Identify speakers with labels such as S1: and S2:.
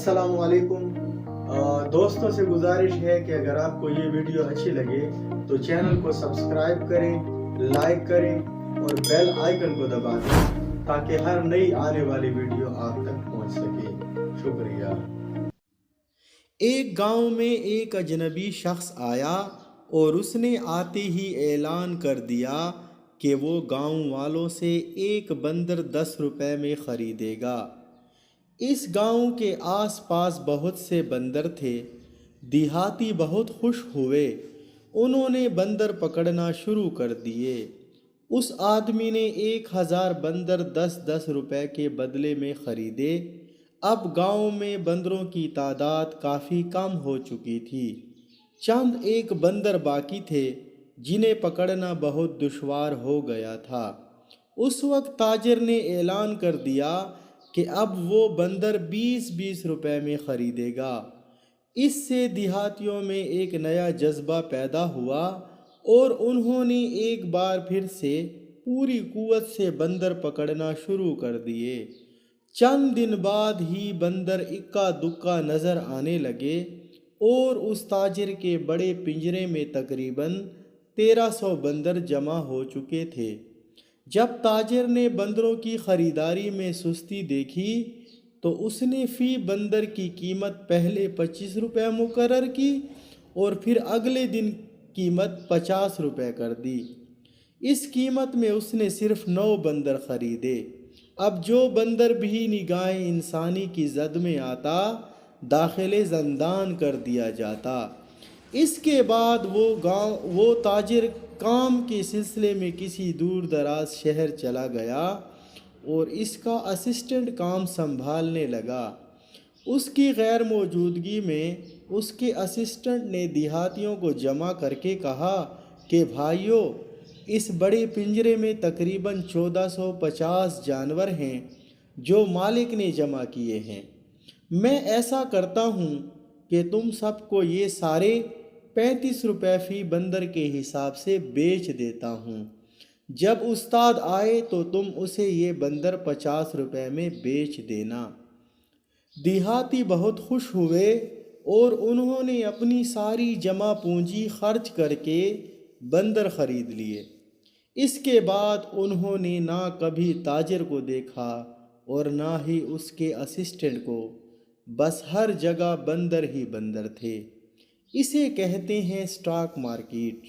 S1: السلام علیکم دوستوں سے گزارش ہے کہ اگر آپ کو یہ ویڈیو اچھی لگے تو چینل کو سبسکرائب کریں، لائک کریں اور بیل آئیکن کو دبا دیں تاکہ ہر نئی آنے والی ویڈیو آپ تک پہنچ سکے۔ شکریہ۔ ایک گاؤں میں ایک اجنبی شخص آیا اور اس نے آتے ہی اعلان کر دیا کہ وہ گاؤں والوں سے ایک بندر 10 روپے میں خریدے گا۔ اس گاؤں کے آس پاس بہت سے بندر تھے۔ دیہاتی بہت خوش ہوئے۔ انہوں نے بندر پکڑنا شروع کر دیے۔ اس آدمی نے 1000 بندر 10 روپے کے بدلے میں خریدے۔ اب گاؤں میں بندروں کی تعداد کافی کم ہو چکی تھی۔ چند ایک بندر باقی تھے جنہیں پکڑنا بہت دشوار ہو گیا تھا۔ اس وقت تاجر نے اعلان کر دیا کہ اب وہ بندر 20 روپے میں خریدے گا۔ اس سے دیہاتیوں میں ایک نیا جذبہ پیدا ہوا اور انہوں نے ایک بار پھر سے پوری قوت سے بندر پکڑنا شروع کر دیے۔ چند دن بعد ہی بندر اکا دکا نظر آنے لگے اور اس تاجر کے بڑے پنجرے میں تقریباً 1300 بندر جمع ہو چکے تھے۔ جب تاجر نے بندروں کی خریداری میں سستی دیکھی تو اس نے فی بندر کی قیمت پہلے 25 روپے مقرر کی اور پھر اگلے دن قیمت 50 روپے کر دی۔ اس قیمت میں اس نے صرف 9 بندر خریدے۔ اب جو بندر بھی نگاہ انسانی کی زد میں آتا داخل زندان کر دیا جاتا۔ اس کے بعد وہ تاجر کام کے سلسلے میں کسی دور دراز شہر چلا گیا اور اس کا اسسٹنٹ کام سنبھالنے لگا۔ اس کی غیر موجودگی میں اس کے اسسٹنٹ نے دیہاتیوں کو جمع کر کے کہا کہ بھائیو، اس بڑے پنجرے میں تقریباً 1450 جانور ہیں جو مالک نے جمع کیے ہیں۔ میں ایسا کرتا ہوں کہ تم سب کو یہ سارے 35 روپے فی بندر کے حساب سے بیچ دیتا ہوں۔ جب استاد آئے تو تم اسے یہ بندر 50 روپے میں بیچ دینا۔ دیہاتی بہت خوش ہوئے اور انہوں نے اپنی ساری جمع پونجی خرچ کر کے بندر خرید لیے۔ اس کے بعد انہوں نے نہ کبھی تاجر کو دیکھا اور نہ ہی اس کے اسسٹنٹ کو، بس ہر جگہ بندر ہی بندر تھے۔ اسے کہتے ہیں اسٹاک مارکیٹ۔